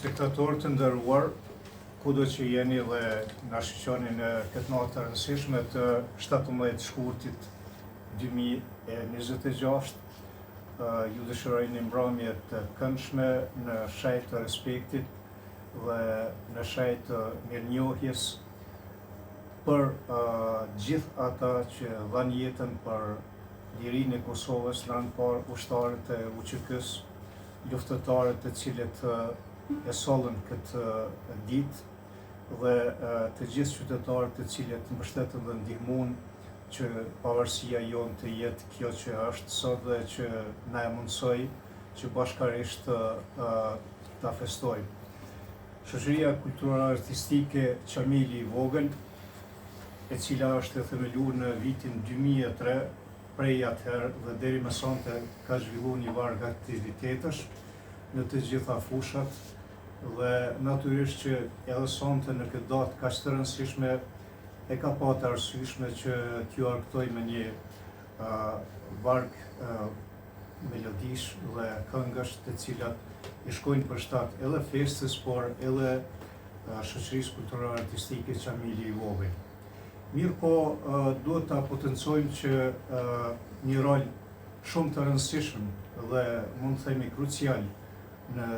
Spektatorë të nderuar, kudo që jeni dhe na shiqoni në këtë natë të rëndësishme të 17 shkurtit 2026, ju dëshiroj një mbrëmje të këndshme në shenjë të respektit dhe në shenjë të mirënjohjes për gjithë ata që dhanë jetën për lirinë e Kosovës, në anë parë ushtarët e UÇK-s, luftëtarët të cilët e sollën këtë ditë dhe të gjithë qytetarët të cilët mbështetën dhe ndihmuan që pavarësia jonë të jetë kjo që është sot dhe që na e mundsoi që bashkarisht ta festojmë. Shoqëria kulturore artistike Qamili i Vogël, e cila është e themeluar në vitin 2003, prej atëherë dhe deri më sonte ka zhvilluar një varg aktivitetesh në të gjitha fushat dhe natyrisht që edhe sonte në këtë datë kaq të rëndësishme e ka patë arsyeshme që t'ju argëtoj me një varg melodish dhe këngësh të cilat i shkojnë për shtat edhe festës, por edhe shoqërisë kulturore artistike Qamili i Vogël. Mirë po, duhet ta potencojmë që një rol shumë të rëndësishëm dhe mund të themi krucial në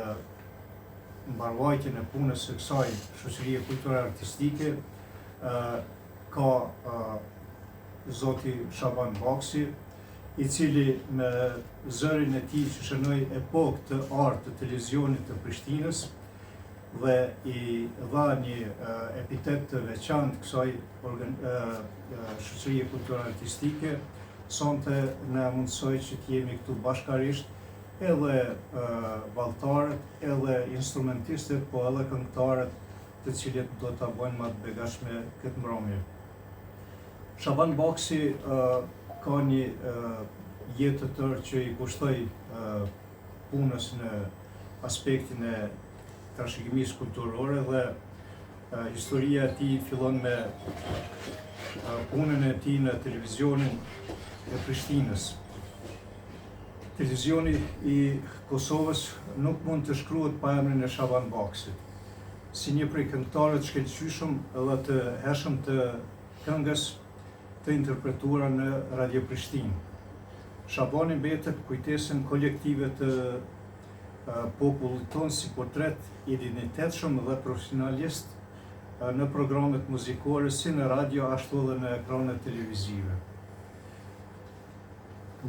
mbarvajtjen e punës së kësaj shoqërie kulturore artistike ka zoti Shaban Baksi, i cili me zërin e tij që shënoi epokë të artë të televizionit të Prishtinës dhe i dha një epitet të veçantë kësaj shoqërie kulturore artistike, sonte na mundsoi që të jemi këtu bashkarisht, edhe vallëtarët, edhe instrumentistët, po edhe këngëtarët, të cilët do ta bëjnë më të begatshme këtë mbrëmje. Shaban Baksi ka një jetë të tërë që i kushtoi punës në aspektin e trashëgimisë kulturore dhe historia e tij fillon me punën e tij në televizionin e Prishtinës. Televizioni i Kosovës nuk mund të shkruhet pa emrin e Shaban Baksit, si një prej këngëtarëve të shkëlqyeshëm dhe të hershëm të këngës të interpretuara në Radio Prishtinë. Shabani mbetet kujtesën kolektive të popullit tonë si portret identitetshëm dhe profesionalist në programet muzikore si në radio ashtu edhe në ekranet televizive.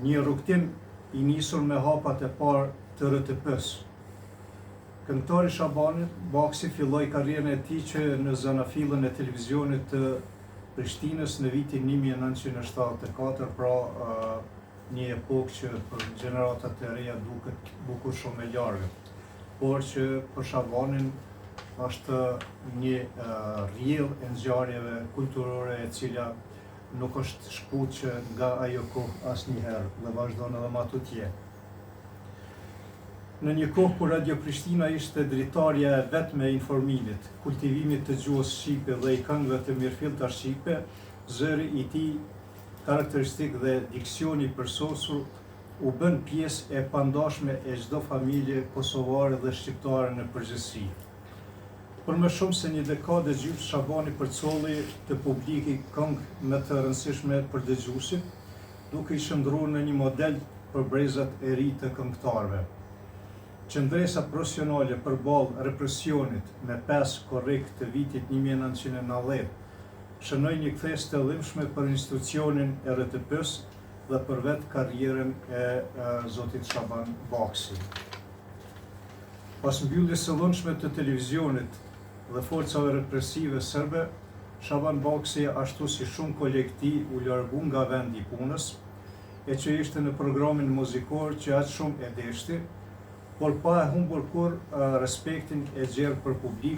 Një rrugtim i nisur me hapat e parë të RTP-s. Këngëtari Shaban Baksi filloi karrierën e tij që në zanafillën e televizionit të Prishtinës në vitin 1974, pra një epokë që për gjeneratat e reja duket bukur shumë e largët, por që për Shabanin është një rrjedhë e ngjarjeve kulturore e cila nuk është shkuqe nga ajo kohë asnjëherë dhe vazhdon edhe më tutje. Në një kohë kur Radio Prishtina ishte dritarja e vetme e informimit, kultivimit të gjuhës shqipe dhe i këngëve të mirëfillta shqipe, zëri i tij karakteristik dhe diksioni i përsosur u bën pjesë e pandashme e çdo familje kosovare dhe shqiptare në përgjithësi. Për më shumë se një dekadë e gjysmë Shabani përcolli të publiki këngë më të rëndësishme për dëgjuesit, duke i shndruar në një model për brezat e ri të këngëtarëve. Qëndresa profesionale përballë represionit me 5 korrik të vitit 1990 shënoi një kthes të lëmshme për institucionin e RTP-s dhe për vetë karrierën e zotit Shaban Baksi. Pas mbylljes së lëmshme të televizionit dhe forcave represive serbe, Shaban Baksi, ashtu si shumë kolegë të tij, u largu nga vendi i punës, e që ishte në programin muzikor që aq shumë e deshti, por pa e humbur kur respektin e gjerë për publik.